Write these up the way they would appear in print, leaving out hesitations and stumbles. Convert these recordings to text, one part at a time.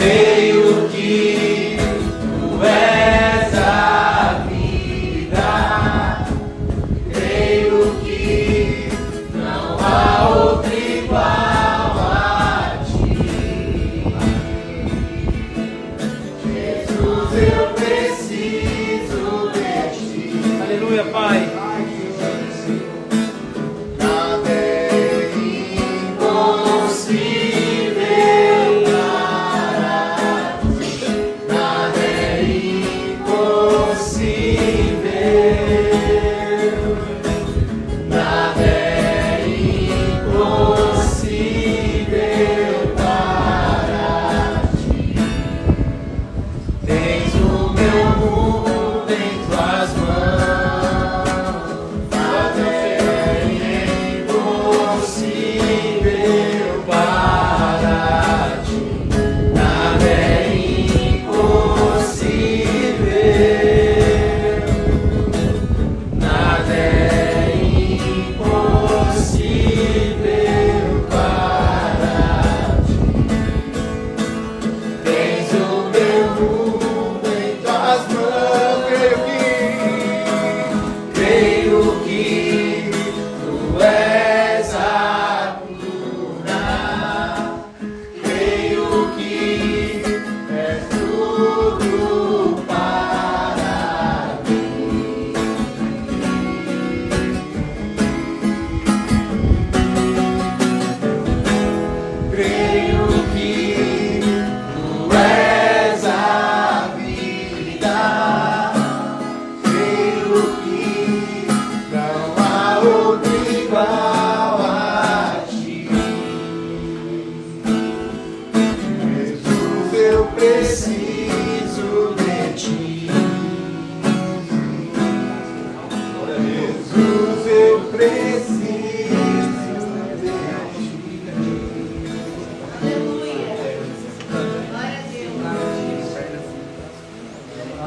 Creio que tu és a vida. Creio que não há outro igual a ti. Jesus, eu preciso de ti. Aleluia, Pai.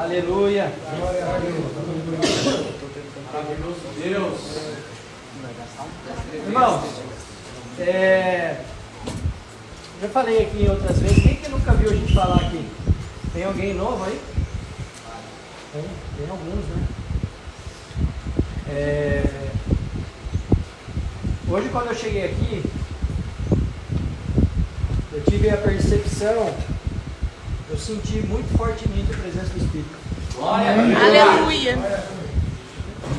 Aleluia. Maravilhoso Deus. Irmãos, já falei aqui outras vezes. Quem que nunca viu a gente falar aqui? Tem alguém novo aí? Tem alguns, né? Hoje, quando eu cheguei aqui, eu tive a percepção, eu senti muito fortemente a presença do Espírito. Glória a Deus. Aleluia.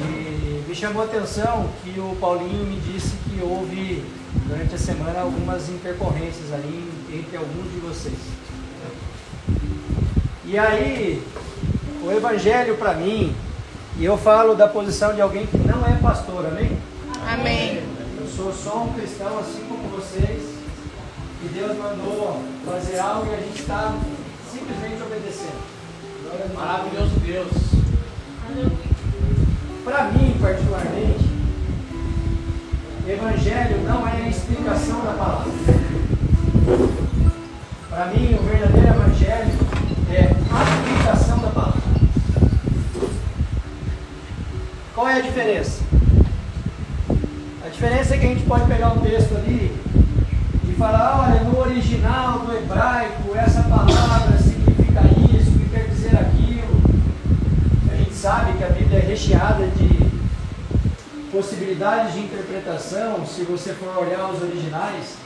E me chamou a atenção que o Paulinho me disse que houve, durante a semana, algumas intercorrências aí entre alguns de vocês. E aí, o Evangelho para mim, e eu falo da posição de alguém que não é pastor, amém? Amém. Eu sou só um cristão, assim como vocês, que Deus mandou fazer algo e a gente está simplesmente obedecendo. Maravilhoso Deus. Para mim, particularmente, Evangelho não é a explicação da palavra. Para mim, o verdadeiro Evangelho é a aplicação da palavra. Qual é a diferença? A diferença é que a gente pode pegar um texto ali e falar, olha, no original do hebraico, essa palavra significa isso, que quer dizer aquilo. A gente sabe que a Bíblia é recheada de possibilidades de interpretação, se você for olhar os originais,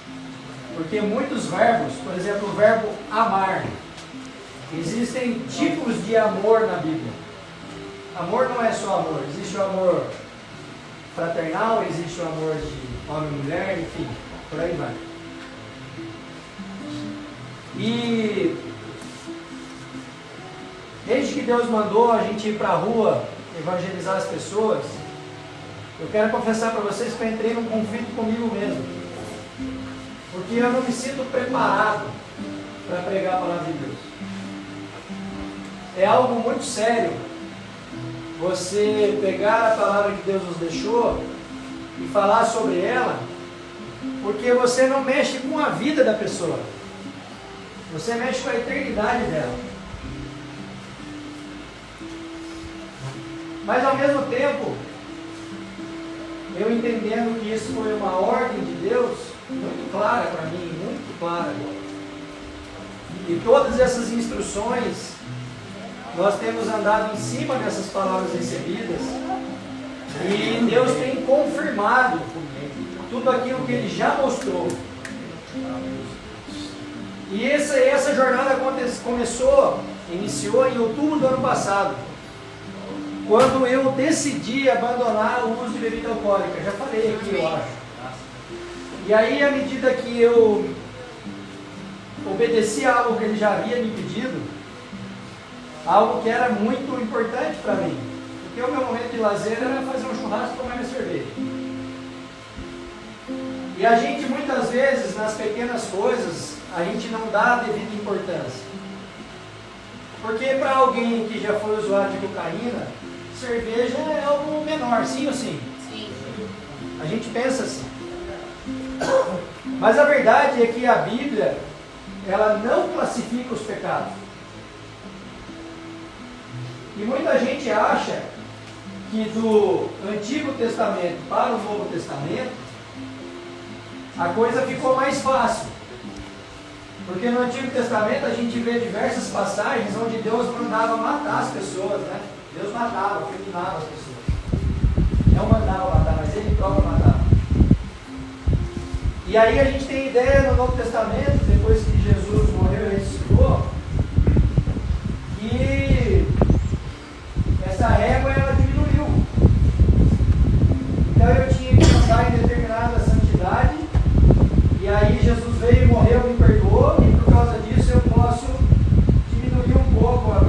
porque muitos verbos, por exemplo, o verbo amar, existem tipos de amor na Bíblia. Amor não é só amor, existe o amor fraternal, existe o amor de homem e mulher, enfim, por aí vai. E desde que Deus mandou a gente ir para a rua evangelizar as pessoas, eu quero confessar para vocês que eu entrei num conflito comigo mesmo, porque eu não me sinto preparado para pregar a palavra de Deus. É algo muito sério você pegar a palavra que Deus nos deixou e falar sobre ela, porque você não mexe com a vida da pessoa, você mexe com a eternidade dela. Mas ao mesmo tempo, eu entendendo que isso foi uma ordem de Deus muito clara para mim, muito clara. E todas essas instruções, nós temos andado em cima dessas palavras recebidas, e Deus tem confirmado tudo aquilo que Ele já mostrou. E essa jornada iniciou em outubro do ano passado, quando eu decidi abandonar o uso de bebida alcoólica. Já falei aqui, eu acho. E aí, à medida que eu obedeci a algo que Ele já havia me pedido, algo que era muito importante para mim, porque o meu momento de lazer era fazer um churrasco e tomar minha cerveja. E a gente muitas vezes, nas pequenas coisas, a gente não dá a devida importância. Porque para alguém que já foi usuário de cocaína, cerveja é algo menor, sim ou sim? Sim. A gente pensa assim. Mas a verdade é que a Bíblia, ela não classifica os pecados. E muita gente acha que do Antigo Testamento para o Novo Testamento, a coisa ficou mais fácil. Porque no Antigo Testamento a gente vê diversas passagens onde Deus mandava matar as pessoas, né? Deus matava, fulminava as pessoas. Não mandava matar, mas Ele próprio matava. E aí a gente tem ideia no Novo Testamento, depois que Jesus morreu e ressuscitou, que essa régua ela diminuiu. Então eu tinha que andar em determinada santidade, e aí Jesus veio e morreu, me perdoou, e por causa disso eu posso diminuir um pouco o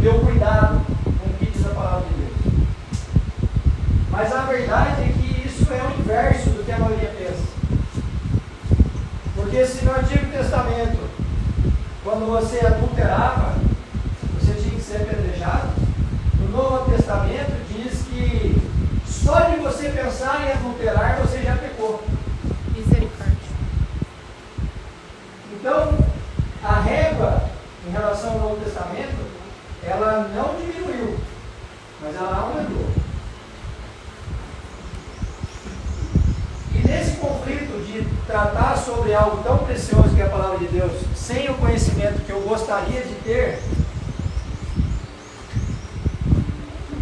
meu cuidado com o que diz a palavra de Deus. Mas a verdade é que isso é o inverso do que a maioria pensa. Porque se no Antigo Testamento, quando você adulterava, você tinha que ser apedrejado, no Novo Testamento diz que só de você pensar em adulterar, você já pecou. Misericórdia. Então, a régua, em relação ao Novo Testamento, ela não diminuiu, mas ela aumentou. E nesse conflito de tratar sobre algo tão precioso que é a palavra de Deus, sem o conhecimento que eu gostaria de ter,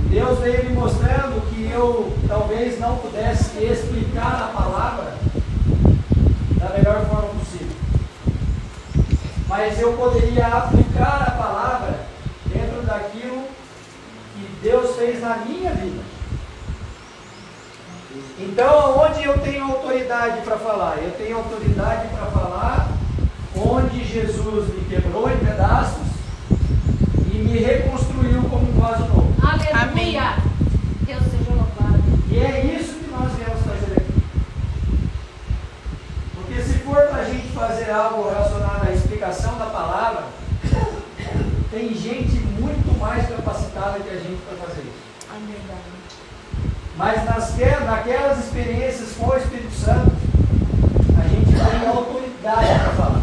Deus veio me mostrando que eu talvez não pudesse explicar a palavra da melhor forma possível. Mas eu poderia aplicar a palavra dentro daquilo que Deus fez na minha vida. Então, onde eu tenho autoridade para falar? Eu tenho autoridade para falar onde Jesus me quebrou em pedaços e me reconstruiu como um vaso novo. Aleluia! Amém. Deus seja louvado. E é isso que nós viemos fazer aqui. Porque se for para a gente fazer algo relacionado à explicação da palavra, tem gente muito mais capacitada que a gente para fazer isso. Amém. Mas naquelas experiências com o Espírito Santo, a gente tem autoridade para falar.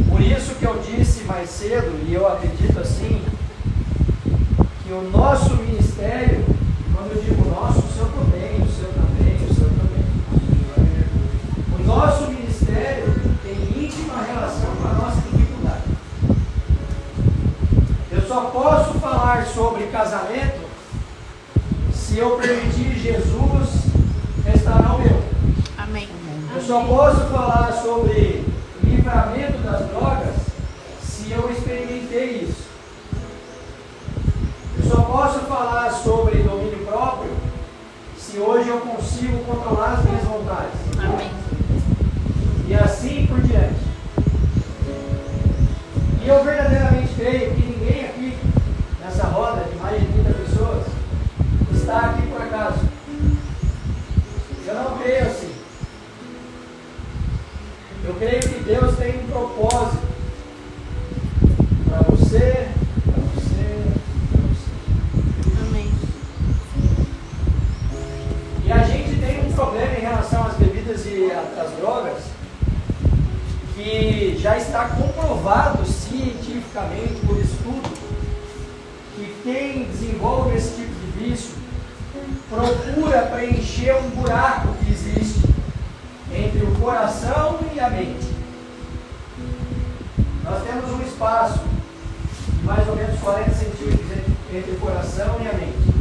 Por isso que eu disse mais cedo, e eu acredito assim, que o nosso ministério, quando eu digo nosso, o seu também, o seu também, o seu também. O nosso ministério tem íntima relação com a nossa dificuldade. Eu só posso falar sobre casamento se eu permitir Jesus restaurar o meu. Amém. Eu só posso falar sobre livramento das drogas se eu experimentei isso. Eu só posso falar sobre domínio próprio se hoje eu consigo controlar as minhas vontades. Amém. E assim por diante. E eu verdadeiramente creio que ninguém aqui, nessa roda de mais de 30 pessoas, está aqui por acaso. Eu não creio assim. Eu creio que Deus tem um propósito para você, para você, para você. Amém. E a gente tem um problema em relação às bebidas e às drogas, que já está comprovado cientificamente por estudo, que quem desenvolve esse tipo de vício procura preencher um buraco que existe entre o o coração e a mente. Nós temos um espaço de mais ou menos 40 centímetros entre o coração e a mente.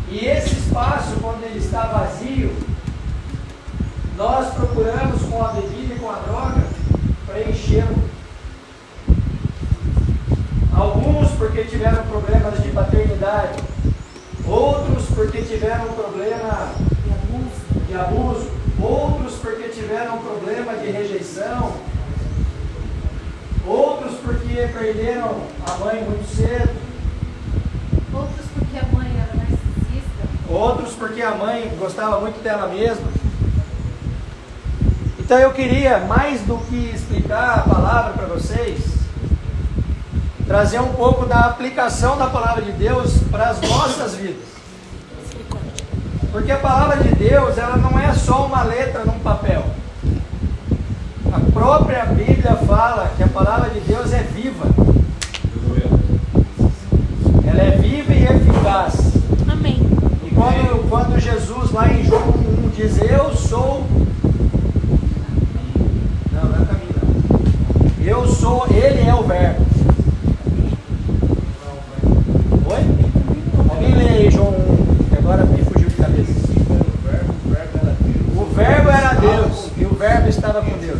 E esse espaço, quando ele está vazio, nós procuramos com a bebida e com a droga preenchê-lo. Alguns porque tiveram problemas de paternidade, outros porque tiveram problema de abuso, outros porque tiveram problema de rejeição, outros porque perderam a mãe muito cedo, Outros porque a mãe era narcisista. outros porque a mãe gostava muito dela mesma. Então eu queria, mais do que explicar a palavra para vocês, trazer um pouco da aplicação da palavra de Deus para as nossas vidas. Porque a palavra de Deus, ela não é só uma letra num papel. A própria Bíblia fala que a palavra de Deus é viva. Ela é viva e eficaz. Amém. E quando Jesus lá em João 1 diz, eu sou... Não é caminho não. Eu sou, ele é o verbo. Oi? Alguém lê aí João 1, que agora me fugiu de cabeça. O verbo era Deus e o verbo estava com Deus.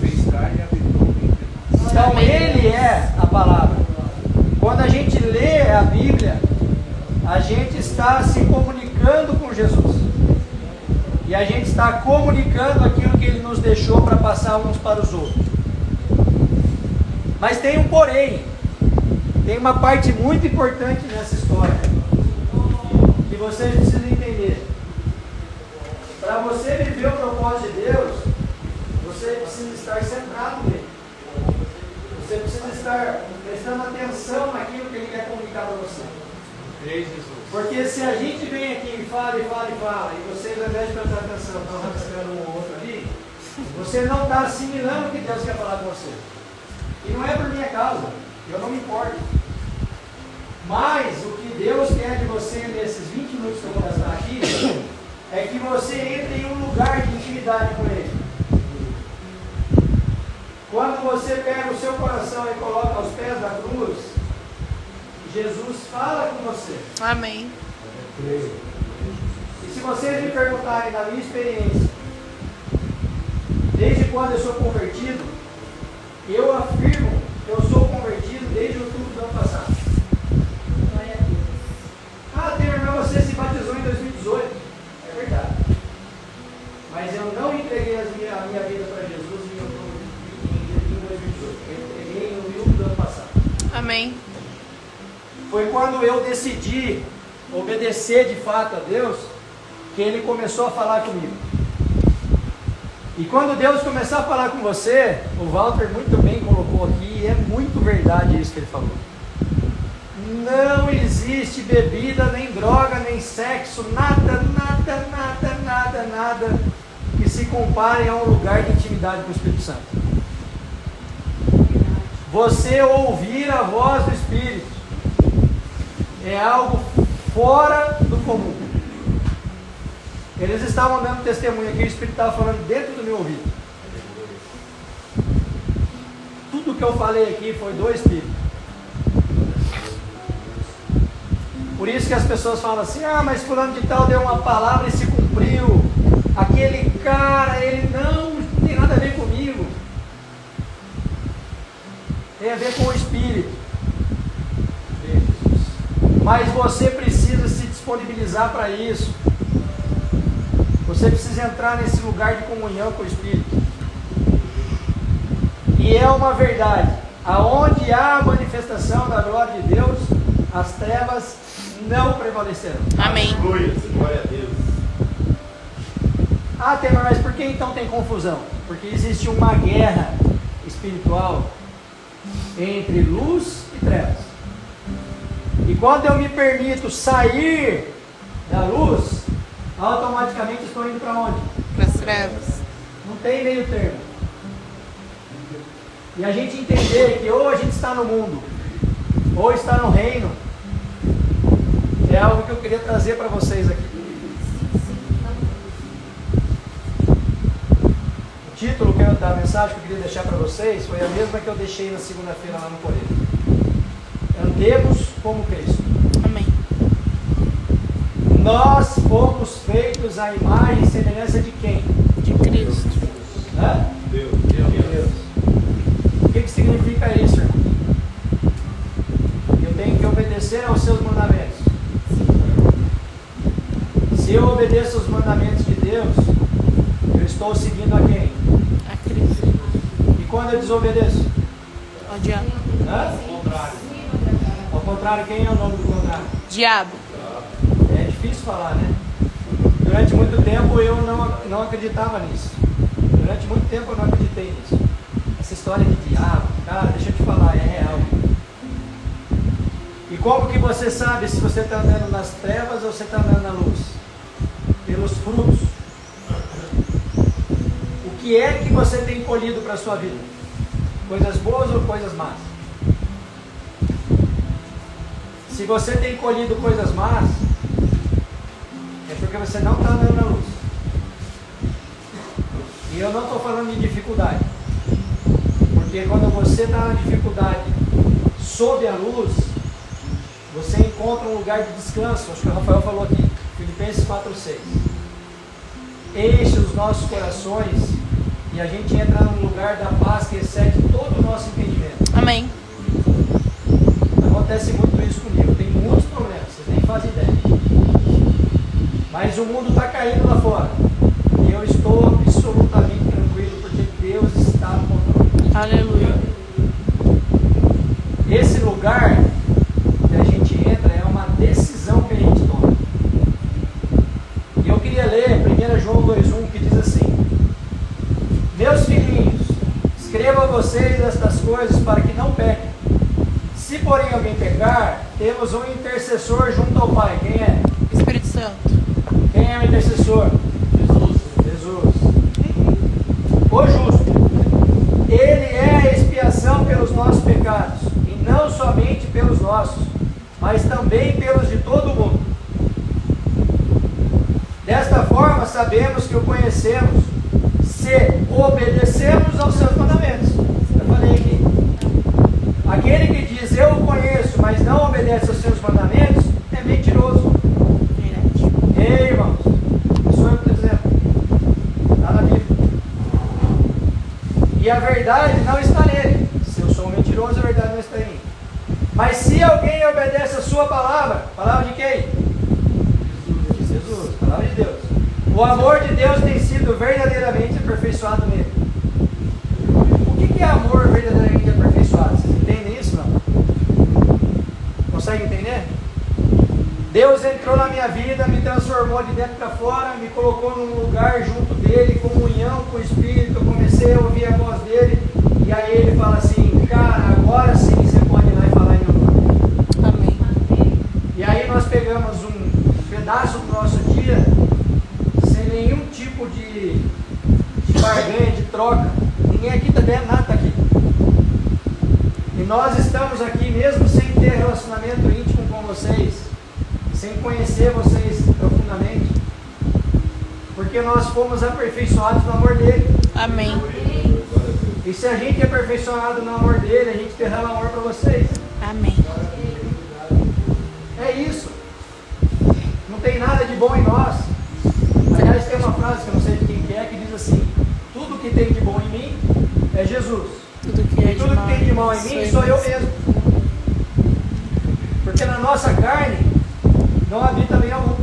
Então ele é a palavra. Quando a gente lê a Bíblia, a gente está se comunicando com Jesus. E a gente está comunicando aquilo que ele nos deixou para passar uns para os outros. Mas tem um porém. Tem uma parte muito importante nessa história que vocês precisam entender. Para você viver o propósito de Deus, você precisa estar centrado nele. Você precisa estar prestando atenção naquilo que ele quer comunicar para você. Porque se a gente vem aqui e fala, e vocês, ao invés de prestar atenção, estão rabiscando um ou outro ali, você não está assimilando o que Deus quer falar com você. E não é por minha causa, eu não me importo. Mas o que Deus quer de você nesses 20 minutos que eu vou gastar aqui, é que você entre em um lugar de intimidade com Ele. Quando você pega o seu coração e coloca aos pés da cruz, Jesus fala com você. Amém. E se vocês me perguntarem da minha experiência, desde quando eu sou convertido, eu afirmo que eu sou convertido desde outubro do ano passado. Glória a Deus. Ah, Temer, mas você se batizou em 2018. É verdade. Mas eu não entreguei a minha vida para Jesus em 2018. Eu entreguei em outubro do ano passado. Amém. Foi quando eu decidi obedecer de fato a Deus que Ele começou a falar comigo. E quando Deus começar a falar com você, o Walter muito bem colocou aqui, e é muito verdade isso que ele falou. Não existe bebida, nem droga, nem sexo, nada que se compare a um lugar de intimidade com o Espírito Santo. Você ouvir a voz do Espírito é algo fora do comum. Eles estavam dando testemunho aqui, o Espírito estava falando dentro do meu ouvido. Tudo que eu falei aqui foi do Espírito. Por isso que as pessoas falam assim, ah, mas fulano de tal deu uma palavra e se cumpriu. Aquele cara, ele não tem nada a ver comigo. Tem a ver com o Espírito. Mas você precisa se disponibilizar para isso. Você precisa entrar nesse lugar de comunhão com o Espírito. E é uma verdade. Aonde há a manifestação da glória de Deus, as trevas não prevalecerão. Amém. Glória a Deus. Ah, Temer, mas por que então tem confusão? Porque existe uma guerra espiritual entre luz e trevas. E quando eu me permito sair da luz, automaticamente estou indo para onde? Para as trevas. Não tem meio termo. E a gente entender que ou a gente está no mundo, ou está no reino, é algo que eu queria trazer para vocês aqui. título da mensagem que eu queria deixar para vocês foi a mesma que eu deixei na segunda-feira lá no Coreto. Andemos como Cristo. Amém. Nós fomos feitos à imagem e semelhança de quem? De Cristo. Hã? Deus. Deus. O que significa isso, irmão? Eu tenho que obedecer aos seus mandamentos. Se eu obedeço aos mandamentos de Deus, eu estou seguindo a quem? A Cristo. E quando eu desobedeço? Ao diabo. Hã? Ao contrário, quem é o nome do contrário? Diabo. É difícil falar, né? Durante muito tempo eu não acreditava nisso. Durante muito tempo eu não acreditei nisso. Essa história de diabo, cara, deixa eu te falar, é real. E como que você sabe se você está andando nas trevas ou você está andando na luz? Pelos frutos. O que é que você tem colhido para a sua vida? Coisas boas ou coisas más? Se você tem colhido coisas más, é porque você não está andando na luz. E eu não estou falando de dificuldade. Porque quando você está na dificuldade sob a luz, você encontra um lugar de descanso. Acho que o Rafael falou aqui, Filipenses 4:6. Enche os nossos corações e a gente entra num lugar da paz que excede todo o nosso entendimento. Amém. Acontece muito isso comigo. Tem muitos problemas, vocês nem fazem ideia. Mas o mundo está caindo lá fora. E eu estou absolutamente tranquilo porque Deus está no controle. Aleluia. Esse lugar que a gente entra é uma decisão que a gente toma. E eu queria ler 1 João 2:1 que diz assim: Meus filhinhos, escrevo a vocês estas coisas para que não pequem. Se porém alguém pecar, temos um intercessor junto ao Pai. Quem é? Espírito Santo. Quem é o intercessor? Jesus. O justo. Ele é a expiação pelos nossos pecados, e não somente pelos nossos, mas também pelos de todo o mundo. Desta forma sabemos que o conhecemos, se obedecemos aos seus mandamentos. Eu falei aqui. Aquele que diz eu o conheço, mas não obedece aos seus mandamentos, é mentiroso. Verdade. Ei, irmãos, sou eu que estou dizendo. Está na Bíblia. E a verdade não está nele. Se eu sou um mentiroso, a verdade não está em mim. Mas se alguém obedece a sua palavra de quem? De Jesus, palavra de Deus. O amor de Deus tem sido verdadeiramente aperfeiçoado nele. O que é amor verdadeiramente aperfeiçoado? Vocês entendem isso, não? Consegue entender? Deus entrou na minha vida, me transformou de dentro para fora, me colocou num lugar junto dele, comunhão com o Espírito, eu comecei a ouvir a voz dele, e aí ele fala assim, cara, agora sim você pode ir lá e falar em meu nome. Amém. E aí nós pegamos um pedaço do nosso dia, sem nenhum tipo de barganha, de troca. Ninguém aqui está ganhando nada aqui. E nós estamos aqui mesmo sem ter relacionamento íntimo com vocês, sem conhecer vocês profundamente, porque nós fomos aperfeiçoados no amor dele. Amém. E se a gente é aperfeiçoado no amor dele, a gente derrama amor para vocês. Amém. É isso. Não tem nada de bom em nós. Aliás, tem uma frase que eu não sei de quem que é, que diz assim: tudo que tem de bom em mim é Jesus. Tudo que é E tudo que tem de mal em mim sou eu mesmo. Porque na nossa carne não habita bem algum.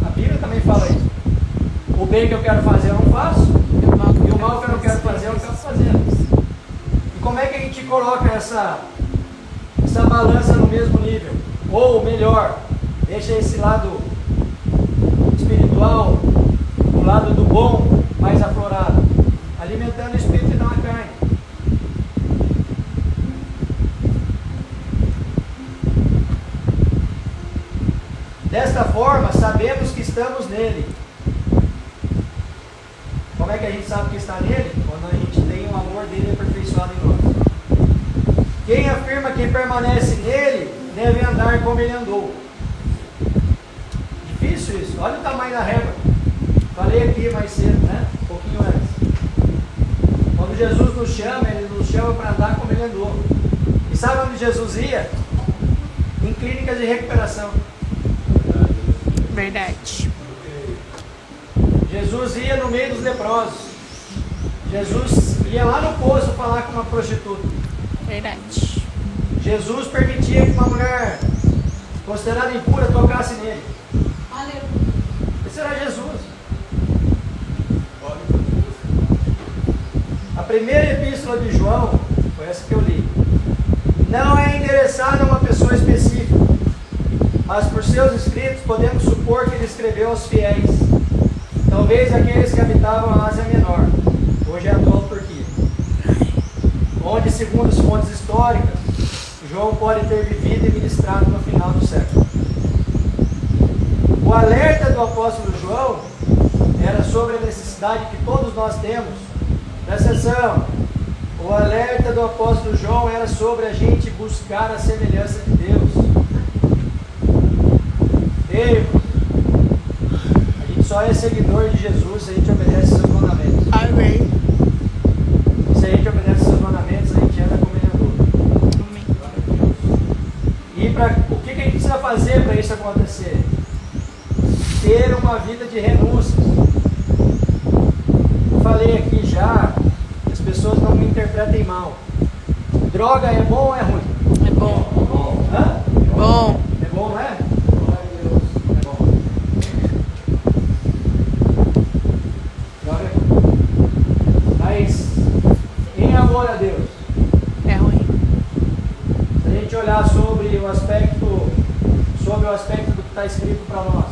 A Bíblia também fala isso. O bem que eu quero fazer eu não faço, e o mal que eu não quero fazer eu acabo fazendo. E como é que a gente coloca essa balança no mesmo nível? Ou melhor, deixa esse lado espiritual, o lado do bom, mais aflorado, alimentando o espírito e não a carne. Desta forma, sabemos que estamos nele. Como é que a gente sabe que está nele? Quando a gente tem o amor dele aperfeiçoado em nós. Quem afirma que permanece nele, deve andar como ele andou. Difícil isso. Olha o tamanho da régua. Falei aqui mais cedo, né? Um pouquinho antes. Jesus nos chama, Ele nos chama para andar como Ele andou. E sabe onde Jesus ia? Em clínicas de recuperação. Verdade. Jesus ia no meio dos leprosos. Jesus ia lá no poço falar com uma prostituta. Verdade. Jesus permitia que uma mulher considerada impura tocasse nele. Aleluia. Esse era Jesus. A primeira epístola de João, foi essa que eu li, não é endereçada a uma pessoa específica, mas por seus escritos podemos supor que ele escreveu aos fiéis, talvez aqueles que habitavam a Ásia Menor, hoje é a atual Turquia, onde, segundo as fontes históricas, João pode ter vivido e ministrado no final do século. O alerta do apóstolo João era sobre a necessidade que todos nós temos. Presta atenção. O alerta do apóstolo João era sobre a gente buscar a semelhança de Deus. Ei, irmão, a gente só é seguidor de Jesus se a gente obedece seus mandamentos. Amém. Se a gente obedece seus mandamentos, a gente anda como Ele andou. Amém. E o que a gente precisa fazer para isso acontecer? Ter uma vida de renúncias. Eu falei aqui já, que as pessoas não me interpretem mal. Droga é bom ou é ruim? É bom. Hã? Bom. É bom, não é? É bom. Droga é ruim. Mas, em amor a Deus, É ruim. se a gente olhar sobre o aspecto do que está escrito para nós,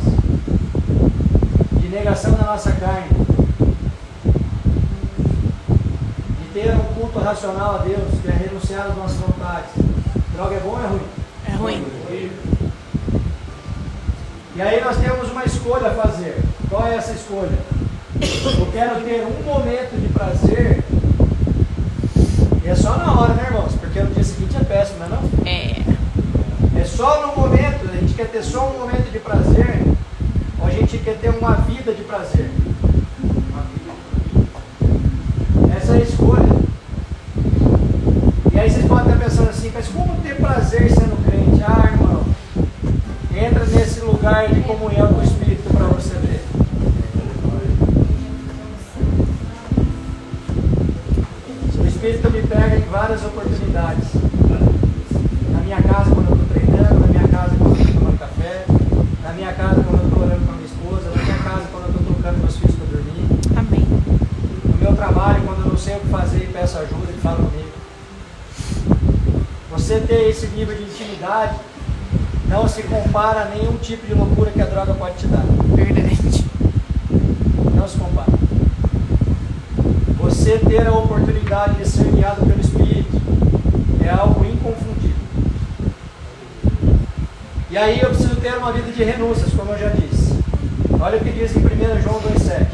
de negação da nossa carne, de ter um culto racional a Deus, que é renunciar às nossas vontades, droga é bom ou é ruim? É ruim. E aí nós temos uma escolha a fazer. Qual é essa escolha? Eu quero ter um momento de prazer, e é só na hora, né, irmãos? Porque no dia seguinte é péssimo, não é não? É. É só no momento, a gente quer ter só um momento de prazer, ou a gente quer ter uma vida de prazer? Essa é a escolha. E aí vocês podem estar pensando assim, mas como ter prazer sendo crente? Ah, irmão, entra nesse lugar de comunhão com o Espírito para você ver. O Espírito me pega em várias oportunidades. Na minha casa quando eu estou treinando, na minha casa quando eu estou tomando café, na minha casa quando eu estou orando com a minha esposa, na minha casa quando eu estou trocando meus filhos para dormir, Amém. no meu trabalho quando eu não sei o que fazer e peço ajuda, ele fala comigo. Você ter esse nível de intimidade não se compara a nenhum tipo de loucura que a droga pode te dar. Verdade. Não se compara. Você ter a oportunidade de ser guiado pelo Espírito é algo inconfundível. E aí eu preciso ter uma vida de renúncias, como eu já disse. Olha o que diz em 1 João 2,7.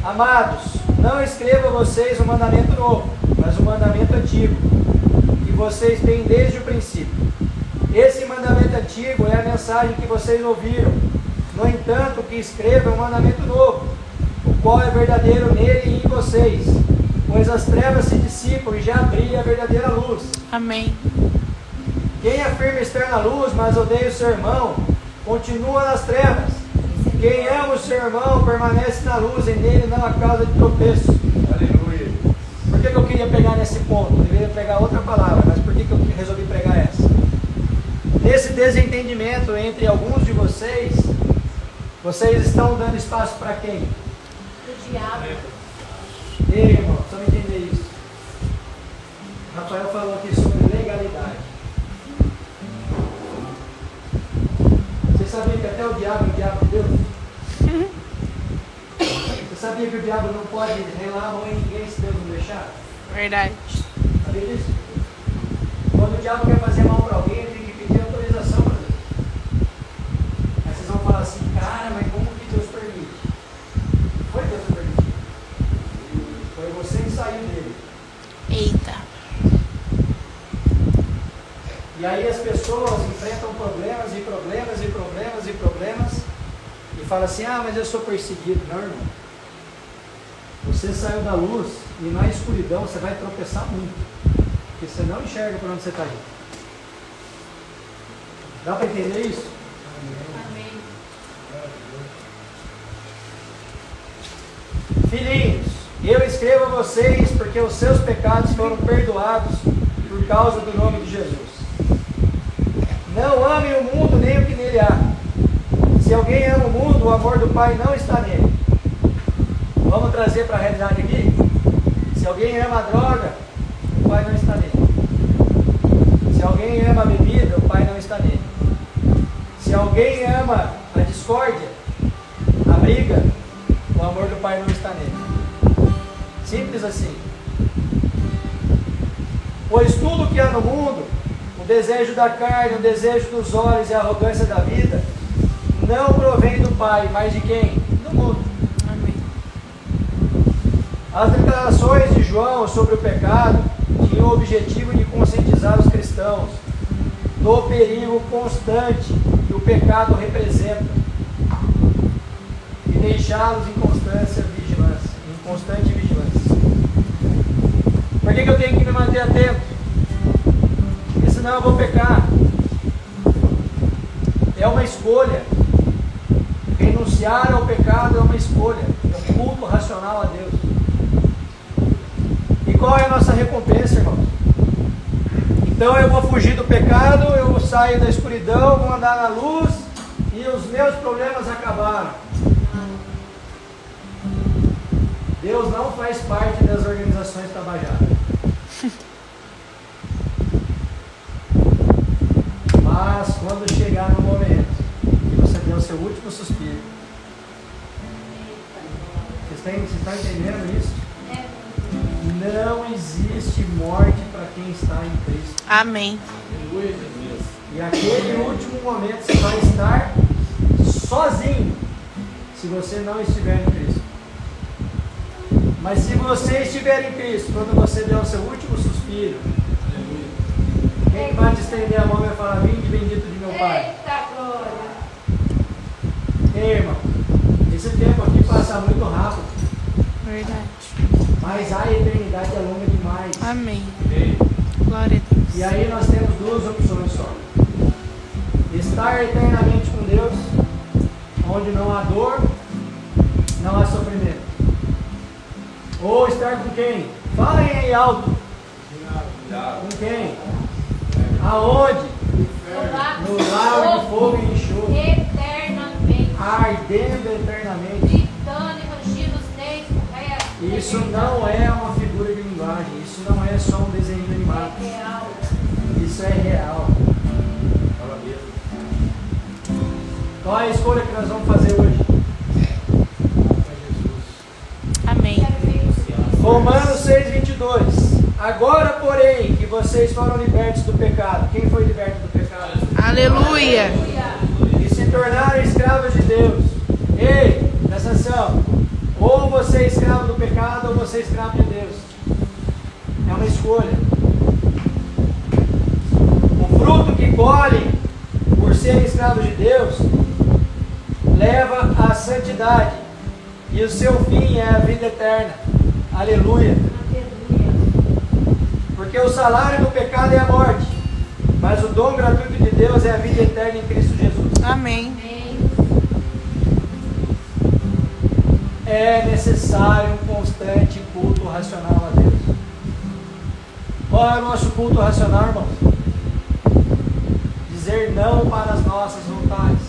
Amados, não escrevo a vocês um mandamento novo, mas um mandamento antigo, que vocês têm desde o princípio. Esse mandamento antigo é a mensagem que vocês ouviram. No entanto, o que escrevo é um mandamento novo, o qual é verdadeiro nele e em vocês, pois as trevas se dissipam e já brilha a verdadeira luz. Amém. Quem afirma estar na luz, mas odeia o seu irmão, continua nas trevas. Quem ama o seu irmão permanece na luz, e nele não há causa de tropeço. Aleluia. Por que eu queria pegar nesse ponto? Eu deveria pegar outra palavra, mas por que eu resolvi pregar essa? Nesse desentendimento entre alguns de vocês, vocês estão dando espaço para quem? O diabo. Ei, irmão, só me entender isso. Rafael falou aqui sobre legalidade. Você sabia que até o diabo é o diabo de Deus? Você sabia que o diabo não pode relar a mão em ninguém se Deus não deixar? Verdade. Sabia disso? Quando o diabo quer fazer mal para alguém, ele tem que pedir autorização para Deus. Aí vocês vão falar assim, cara, mas como que Deus permite? Foi Deus que permitiu. Foi você que saiu dele. Eita. E aí as pessoas enfrentam problemas e problemas e problemas e problemas e falam assim, ah, mas eu sou perseguido. Não, irmão. Você saiu da luz e na escuridão você vai tropeçar muito. Porque você não enxerga por onde você está indo. Dá para entender isso? Amém. Filhinhos, eu escrevo a vocês porque os seus pecados foram perdoados por causa do nome de Jesus. Não amem o mundo nem o que nele há. Se alguém ama o mundo, o amor do Pai não está nele. Vamos trazer para a realidade aqui? Se alguém ama a droga, o Pai não está nele. Se alguém ama a bebida, o Pai não está nele. Se alguém ama a discórdia, a briga, o amor do Pai não está nele. Simples assim. Pois tudo que há no mundo, o desejo da carne, o desejo dos olhos e a arrogância da vida, não provém do Pai, mas de quem? Do mundo. Amém. As declarações de João sobre o pecado tinham o objetivo de conscientizar os cristãos do perigo constante que o pecado representa e deixá-los em constante vigilância. Por que eu tenho que me manter atento? Porque senão eu vou pecar. É uma escolha. Renunciar ao pecado é uma escolha. É um culto racional a Deus. E qual é a nossa recompensa, irmãos? Então eu vou fugir do pecado, eu saio da escuridão, vou andar na luz e os meus problemas acabaram. Deus não faz parte das organizações tabajadas. Mas quando chegar no momento que você der o seu último suspiro, vocês estão entendendo isso? Não existe morte para quem está em Cristo. Amém. E aquele último momento você vai estar sozinho, se você não estiver em Cristo. Mas se você estiver em Cristo, quando você der o seu último suspiro, quem vai te estender a mão e vai falar: vinde bendito de meu Pai? Eita glória! Ei, irmão, esse tempo aqui passa muito rápido, Verdade. mas a eternidade é longa demais. Amém. Glória a Deus. E aí nós temos duas opções só: estar eternamente com Deus, onde não há dor, não há sofrimento. Ou estar com quem? Falem aí alto. Com quem? Aonde? No lago de fogo e enxofre, Eternamente. ardendo eternamente. Gritando e rugindo os dentes do resto. Isso não é uma figura de linguagem, isso não é só um desenho animado, É real. isso é real. Qual é a escolha que nós vamos fazer hoje? Amém. Romanos 6:22. Agora, porém, que vocês foram libertos do pecado. Quem foi liberto do pecado? Aleluia. E se tornaram escravos de Deus. Ei, presta atenção. Ou você é escravo do pecado, ou você é escravo de Deus. É uma escolha. O fruto que colhem por serem escravos de Deus leva à santidade. E o seu fim é a vida eterna. Aleluia. Porque o salário do pecado é a morte, mas o dom gratuito de Deus é a vida eterna em Cristo Jesus. Amém. É necessário um constante culto racional a Deus. Qual é o nosso culto racional, irmãos? Dizer não para as nossas vontades.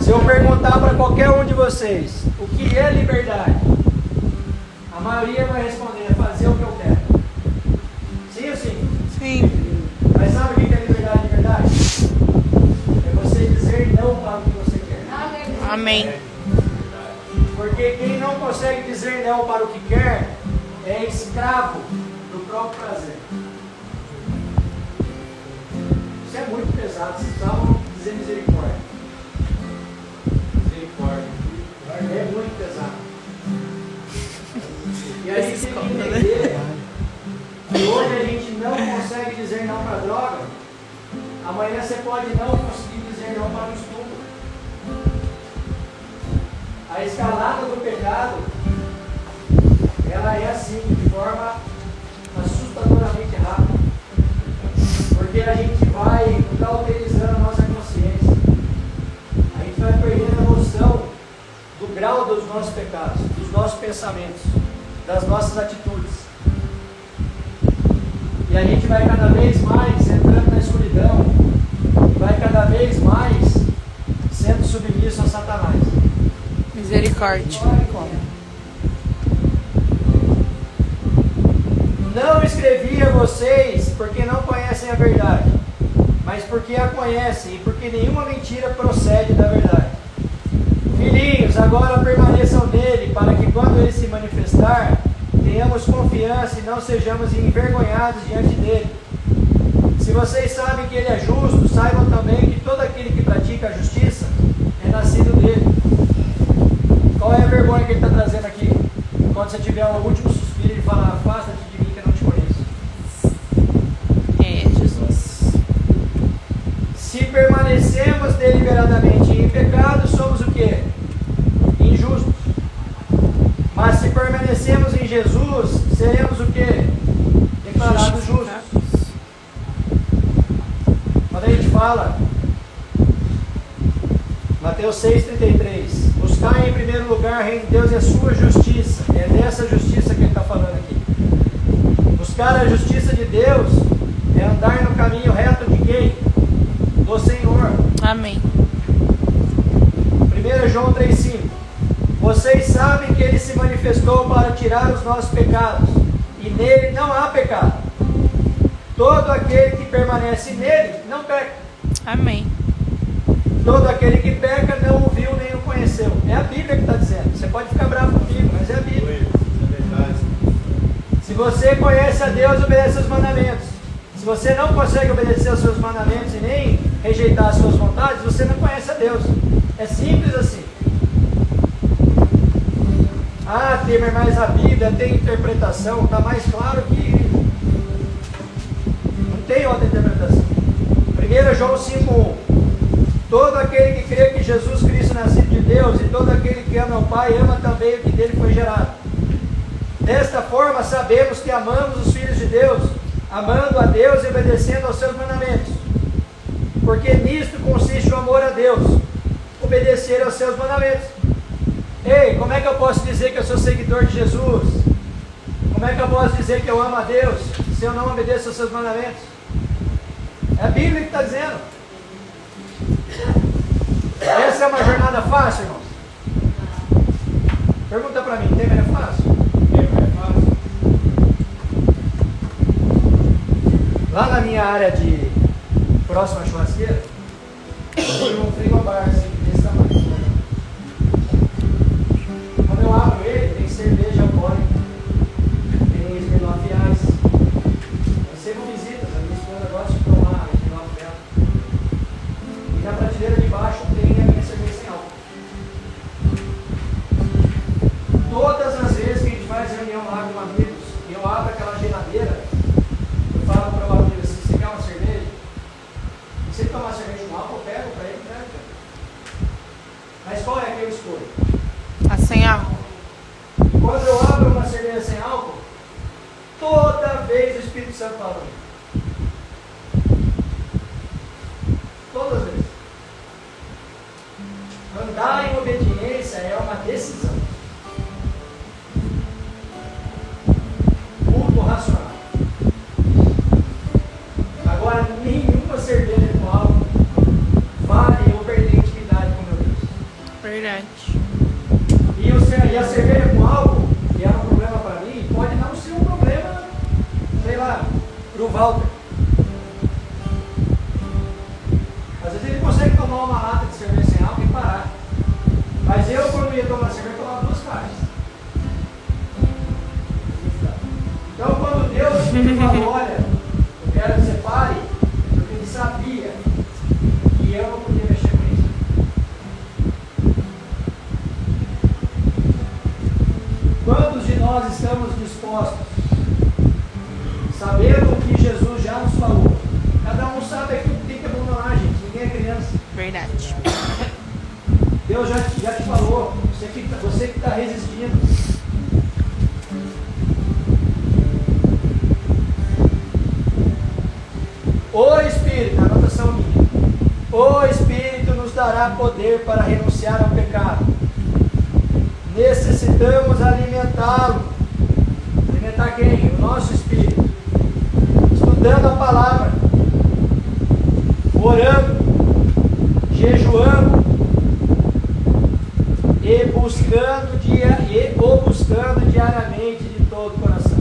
Se eu perguntar para qualquer um de vocês o que é liberdade, a maioria vai responder: é fazer o que eu quero. Sim ou sim? Sim. Mas sabe o que é liberdade de verdade? É você dizer não para o que você quer. Amém. Porque quem não consegue dizer não para o que quer é escravo do próprio prazer. Isso é muito pesado. Vocês precisavam dizer misericórdia. É muito pesado. E aí tem que entender que hoje a gente não consegue dizer não para a droga, amanhã você pode não conseguir dizer não para o estupro. A escalada do pecado é assim, de forma assustadoramente rápida. Porque a gente vai cauterizando a nossa consciência. A gente vai perdendo a noção do grau dos nossos pecados, dos nossos pensamentos, das nossas atitudes. E a gente vai cada vez mais entrando na escuridão, vai cada vez mais sendo submisso a Satanás. Misericórdia. Não escrevi a vocês porque não conhecem a verdade, mas porque a conhecem e porque nenhuma mentira procede da verdade. Filhinhos, agora permaneçam nele, para que quando ele se manifestar, tenhamos confiança e não sejamos envergonhados diante dele. Se vocês sabem que ele é justo, saibam também que todo aquele que pratica a justiça é nascido dele. Qual é a vergonha que ele está trazendo aqui? Quando você tiver o último suspiro, ele fala: afasta-te de mim que eu não te conheço. É, Jesus. Se permanecemos deliberadamente em pecado, somos o quê? Injustos. Mas se permanecemos em Jesus, seremos o quê? Declarados justos. Quando a gente fala, Mateus 6,33, buscar em primeiro lugar o reino de Deus e a sua justiça. É dessa justiça que ele está falando aqui. Buscar a justiça de Deus é andar no caminho reto de quem? Do Senhor. Amém. 1 João 3,5. Vocês sabem que ele se manifestou para tirar os nossos pecados, e nele não há pecado. Todo aquele que permanece nele não peca. Amém. Todo aquele que peca não o viu nem o conheceu. É a Bíblia que está dizendo. Você pode ficar bravo comigo, mas é a Bíblia. Se você conhece a Deus, obedece aos mandamentos. Se você não consegue obedecer aos seus mandamentos e nem rejeitar as suas vontades, você não conhece a Deus. É simples assim. Ah, Temer, mas a Bíblia tem interpretação, está mais claro que não tem outra interpretação. 1 João 5,1. Todo aquele que crê que Jesus Cristo é nascido de Deus, e todo aquele que ama o Pai, ama também o que dele foi gerado. Desta forma sabemos que amamos os filhos de Deus, amando a Deus e obedecendo aos seus mandamentos. Porque nisto consiste o amor a Deus, obedecer aos seus mandamentos. Ei, como é que eu posso dizer que eu sou seguidor de Jesus? Como é que eu posso dizer que eu amo a Deus se eu não obedeço aos seus mandamentos? É a Bíblia que está dizendo. Essa é uma jornada fácil, irmãos? Pergunta para mim, Temer é fácil? Temer é fácil. Lá na minha área de próxima churrasqueira, tem um frigobar assim, desse tamanho. Quando eu abro ele, tem cerveja alcoólica, tem Smirnoff Ice. Eu recebo visitas, a minha esposa gosta de tomar Smirnoff dela. E na prateleira de baixo tem a minha cerveja sem álcool. Todas as vezes que a gente faz reunião lá com amigos, e eu abro aquela geladeira, eu falo para o amigo assim: você quer uma cerveja? E se ele tomar cerveja com álcool, eu pego para ele, né? Mas qual é que eu escolho? A sem álcool. Quando eu abro uma cerveja sem álcool, toda vez o Espírito Santo fala comigo. Todas as vezes. Andar em obediência é uma decisão. Culto racional. Agora, nenhuma cerveja com álcool vale eu perder intimidade com meu Deus. Verdade. E a cerveja com álcool, que é um problema para mim, pode não ser um problema, sei lá, para o Walter. Às vezes ele consegue tomar uma lata de cerveja sem álcool e parar. Mas eu, quando ia tomar cerveja, eu tomava 2 caixas. Então, quando Deus me falou: olha, eu quero que você pare, porque ele sabia que eu não podia mexer com isso. Quantos de nós estamos dispostos, sabendo o que Jesus já nos falou? Cada um sabe aquilo que tem que abandonar, gente. Ninguém é criança. Verdade. Deus já te falou. Você que está resistindo. há poder para renunciar ao pecado. Necessitamos alimentá-lo. Alimentar quem? O nosso espírito. Estudando a palavra, orando, jejuando e buscando diariamente de todo o coração.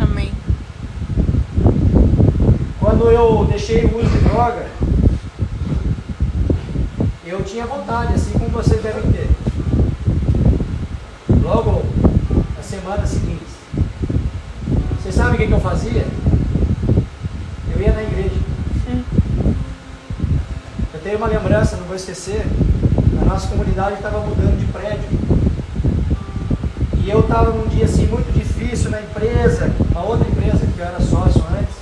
Amém. Quando eu deixei o uso de droga, eu tinha vontade, assim como vocês devem ter. Logo na semana seguinte. Vocês sabem o que eu fazia? Eu ia na igreja. Eu tenho uma lembrança, não vou esquecer. A nossa comunidade estava mudando de prédio. E eu estava num dia assim muito difícil na empresa, uma outra empresa que eu era sócio antes.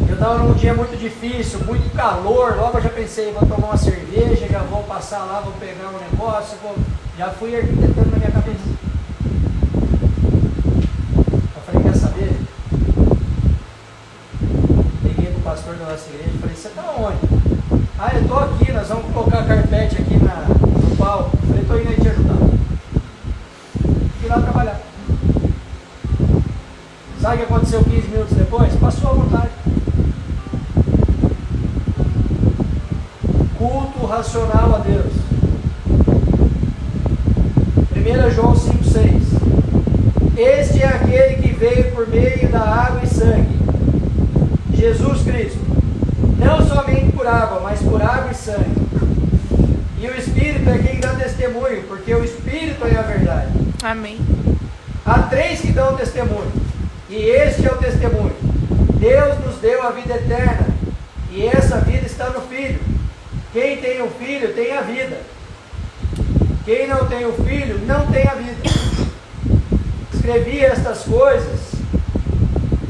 Eu estava num dia muito difícil, muito calor. Logo eu já pensei, vou tomar uma cerveja, já vou passar lá, vou pegar um negócio, já fui arquitetando na minha cabeça. Eu falei, quer saber? Liguei pro pastor da nossa igreja e falei, você está onde? Ah, eu estou aqui, nós vamos colocar carpete aqui no palco. Eu falei, estou indo aí te ajudar. Fui lá trabalhar. Sabe o que aconteceu 15 minutos depois? Passou a vontade. Culto racional a Deus. 1 João 5,6. Este é aquele que veio por meio da água e sangue, Jesus Cristo, não somente por água, mas por água e sangue. E o Espírito é quem dá testemunho, porque o Espírito é a verdade. Amém. Há 3 que dão testemunho, e este é o testemunho: Deus nos deu a vida eterna, e essa vida está no Filho. Quem tem o Filho tem a vida. Quem não tem o Filho não tem a vida. Escrevi estas coisas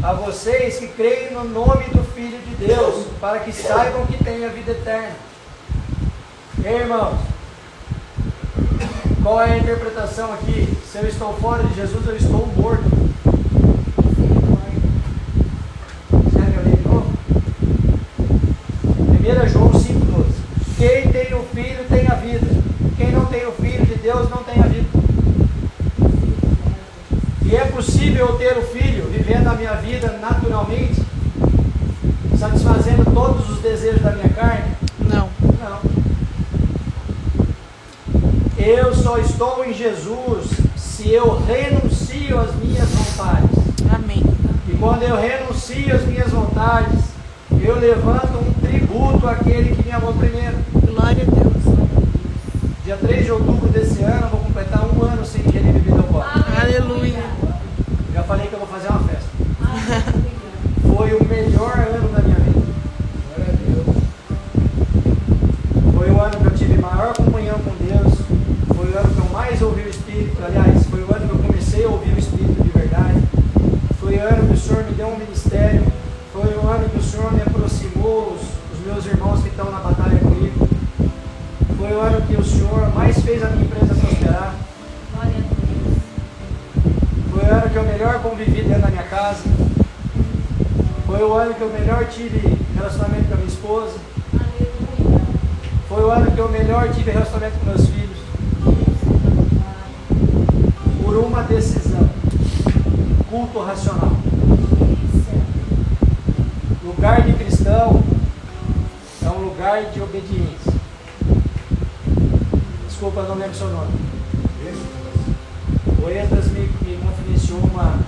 a vocês que creem no nome do Filho de Deus, para que saibam que têm a vida eterna. E aí, irmãos, qual é a interpretação aqui? Se eu estou fora de Jesus, eu estou morto. Serve eu ler de novo? 1 João 5,12. Quem tem o Filho tem a vida. Quem não tem o Filho de Deus não tem a vida. E é possível eu ter o Filho vivendo a minha vida naturalmente, satisfazendo todos os desejos da minha carne? Não. Não. Eu só estou em Jesus se eu renuncio às minhas vontades. Amém. E quando eu renuncio às minhas vontades, eu levanto um tributo àquele que me amou primeiro. Glória a Deus. Dia 3 de outubro desse ano, eu vou completar 1 ano sem ingerir bebida alcoólica. Aleluia. Já falei que eu vou fazer uma festa. Foi o melhor ano da minha vida. Glória a Deus. Foi o ano que eu tive maior comunhão com Deus. Foi o ano que eu mais ouvi o Espírito. Aliás, foi o ano que eu comecei a ouvir o Espírito de verdade. Foi o ano que o Senhor me deu um ministério. Foi o ano que o Senhor me aproximou, os meus irmãos que estão na batalha comigo. Foi o ano que o Senhor mais fez a minha empresa prosperar. Glória a Deus. Foi o ano que eu melhor convivi dentro da minha casa. Foi o ano que eu melhor tive relacionamento com a minha esposa. Aleluia. Foi o ano que eu melhor tive relacionamento com meus filhos. Por uma decisão. Culto racional. Lugar de cristão é um lugar de obediência. Desculpa, não lembro seu nome. O Esdras me confidenciou uma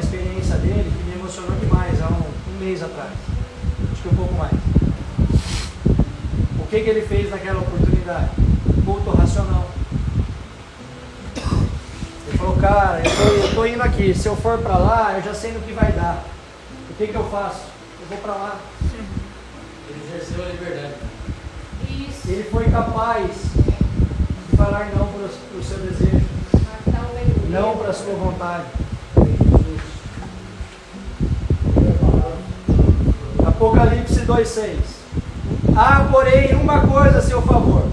experiência dele que me emocionou demais há um mês atrás. Acho que um pouco mais. O que ele fez naquela oportunidade? Culto racional. Ele falou, cara, eu estou indo aqui, se eu for para lá, eu já sei no que vai dar. O que eu faço? Eu vou para lá. Ele exerceu a liberdade. Isso. Ele foi capaz de falar não para o seu desejo, não para a sua vontade. Apocalipse 2,6. Há, porém, uma coisa a seu favor.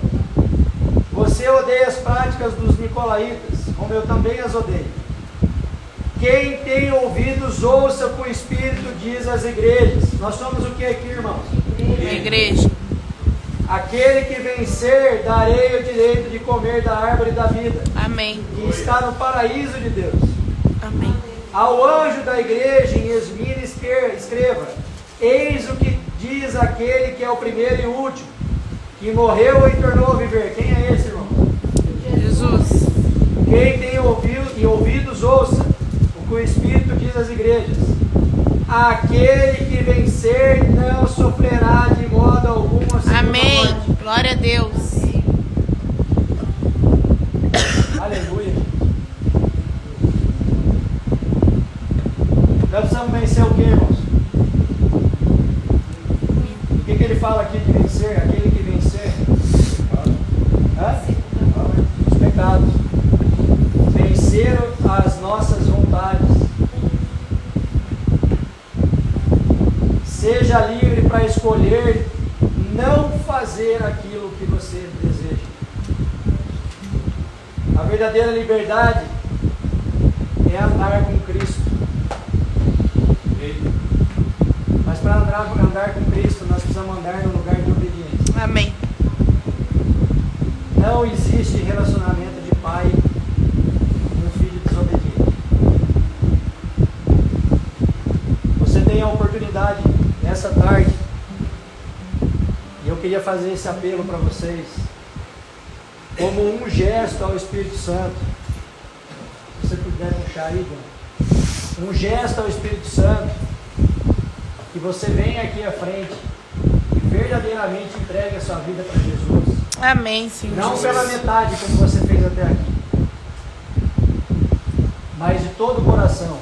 Você odeia as práticas dos nicolaítas, como eu também as odeio. Quem tem ouvidos, ouça com o Espírito, diz às igrejas. Nós somos o que aqui, irmãos? Igreja. Aquele que vencer, darei o direito de comer da árvore da vida, Amém. que está no paraíso de Deus. Amém. Ao anjo da igreja em Esmina escreva: eis o que diz aquele que é o primeiro e o último, que morreu e tornou a viver. Quem é esse, irmão? Jesus. Quem tem ouvidos, ouça o que o Espírito diz às igrejas. Aquele que vencer não sofrerá de modo algum a segunda Amém. morte. Glória a Deus. Aleluia. Nós precisamos vencer o que, irmãos? O que ele fala aqui de vencer? Aquele que vencer. Os pecados. Vencer as nossas vontades. Seja livre para escolher não fazer aquilo que você deseja. A verdadeira liberdade é andar com Cristo. Mas para andar com Cristo, nós precisamos andar no lugar de obediência. Amém. Não existe relacionamento de pai com um filho desobediente. Você tem a oportunidade nessa tarde, e eu queria fazer esse apelo para vocês, como um gesto ao Espírito Santo. Se você puder puxar aí, João. Um gesto ao Espírito Santo, que você venha aqui à frente e verdadeiramente entregue a sua vida para Jesus. Amém, Senhor. Não Jesus. pela metade como você fez até aqui, mas de todo o coração.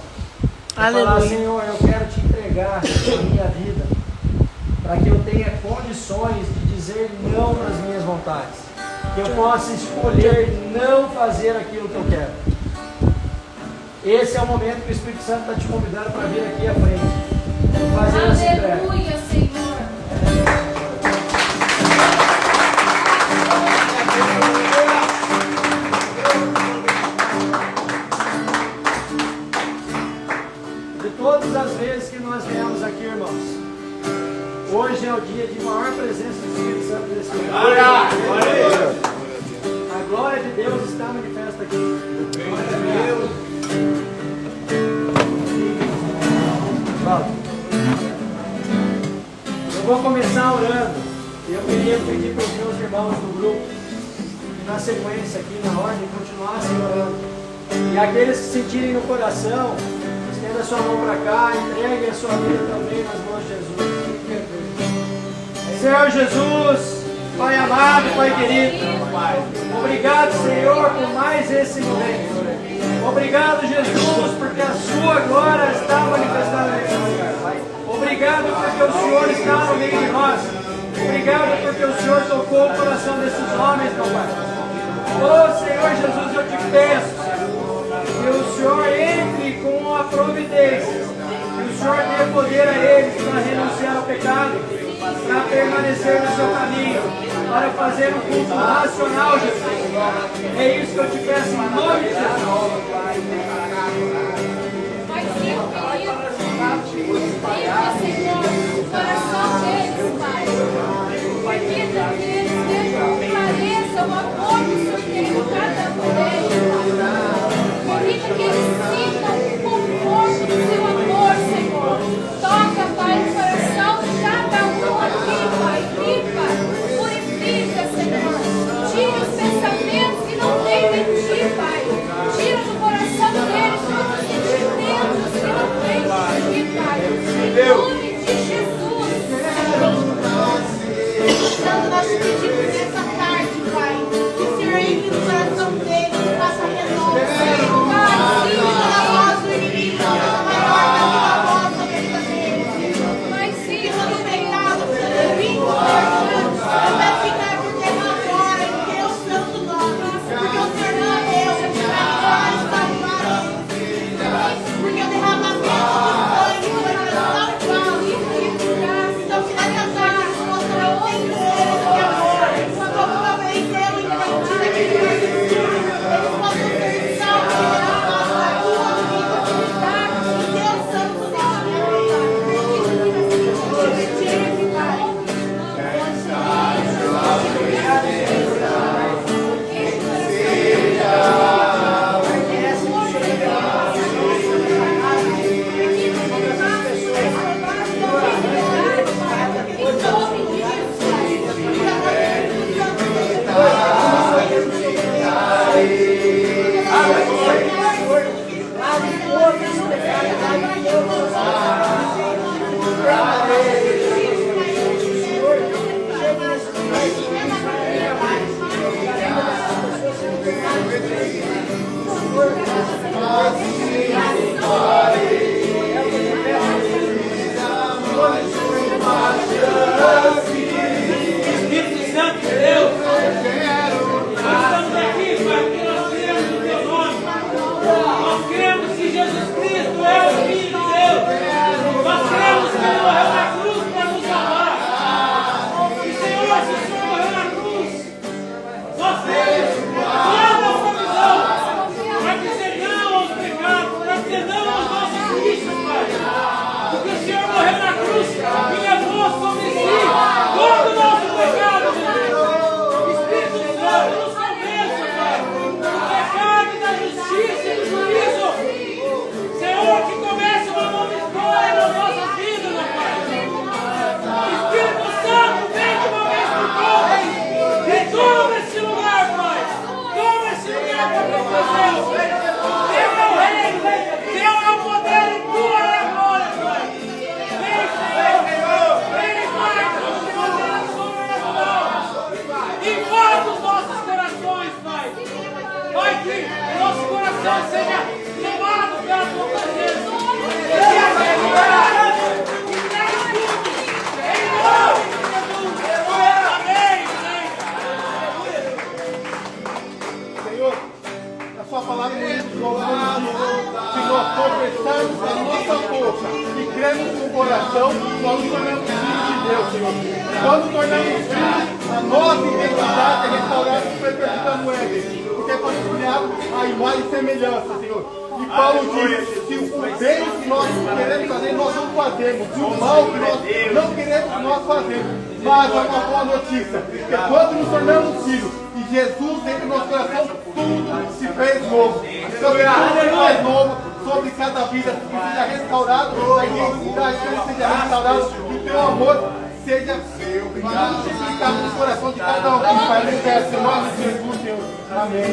Aleluia. Falar: Senhor, eu quero te entregar a minha vida, para que eu tenha condições de dizer não para as minhas vontades, que eu possa escolher não fazer aquilo que eu quero. Esse é o momento que o Espírito Santo está te convidando para vir aqui à frente e fazer essa entrega. Aleluia, Senhor. De todas as vezes que nós viemos aqui, irmãos, hoje é o dia de maior presença do Espírito Santo nesse lugar. A glória de Deus está manifesta aqui. Glória a Deus. Eu vou começar orando. Eu queria pedir para os meus irmãos do grupo que na sequência aqui, na ordem, continuassem orando. E aqueles que sentirem no coração, estenda a sua mão para cá, entregue a sua vida também nas mãos de Jesus. Senhor Jesus, Pai amado, Pai querido, obrigado, Senhor, por mais esse momento. Obrigado, Jesus, porque a sua glória está manifestada nesse lugar, Pai. Obrigado porque o Senhor está no meio de nós. Obrigado porque o Senhor tocou o coração desses homens, meu Pai. Oh, Senhor Jesus, eu te peço, que o Senhor entre com a providência, que o Senhor dê poder a eles para renunciar ao pecado, para permanecer no seu caminho, para fazer um culto racional, Jesus. É isso que eu te peço em nome de Jesus. Mas sim, querido, limpa, Senhor, o coração deles, Pai. Permita que eles vejam com clareza o amor que o Senhor tem por cada um deles, Pai. Permita que eles sintam o conforto do seu amor, Senhor. Toca, Pai, o coração de cada um aqui, Pai. Limpa, purifica, Senhor. Tira os pensamentos que não tem de ti, Pai. Tira do coração Jesus Cristo é o Filho de Deus. Nós cremos que Ele morreu na cruz para nos salvar. E Senhor, se o Senhor morreu na cruz, nós temos toda a provisão para dizer não aos pecados, para dizer não aos nossos vícios, Pai. Porque o Senhor morreu na cruz e levou sobre si todo o nosso pecado, Jesus. Espírito Santo, nos convença, Pai, do pecado, da justiça e do juízo. Senhor, que comece uma nova história nas nossas vidas, meu Pai. Espírito Santo, vem de uma vez por todas e toma esse lugar, Pai. Toma esse lugar para o teu Deus. Teu é o reino, teu é o poder e tua é a glória, Pai. Vem, Senhor. Vem, Pai, com o poder sobrenatural. Invada os nossos corações, Pai. Pai, que nosso coração seja tomado pela tua presença. Seja recuperado. Entregue tudo. Em nome de Jesus. Amém. Senhor, a sua palavra nos diz, se nós confessarmos a nossa boca e cremos com o coração, nós nos tornamos filhos de Deus, Senhor. Quando tornamos filhos, a nossa identidade é restaurada e foi perdida no Éden, porque foi criado a imagem e semelhança, Senhor. E Paulo diz que o bem que nós queremos fazer, nós não fazemos. E o mal que nós não queremos, nós fazemos. Mas é uma boa notícia, que quando nos tornamos filhos, e Jesus entra no nosso coração, tudo se fez novo. Então, tudo se faz novo sobre cada vida, que seja restaurado, a identidade seja restaurada, e o teu amor seja multiplicado no coração de cada um. Pai, eu peço em nome de Jesus, Senhor. Amém.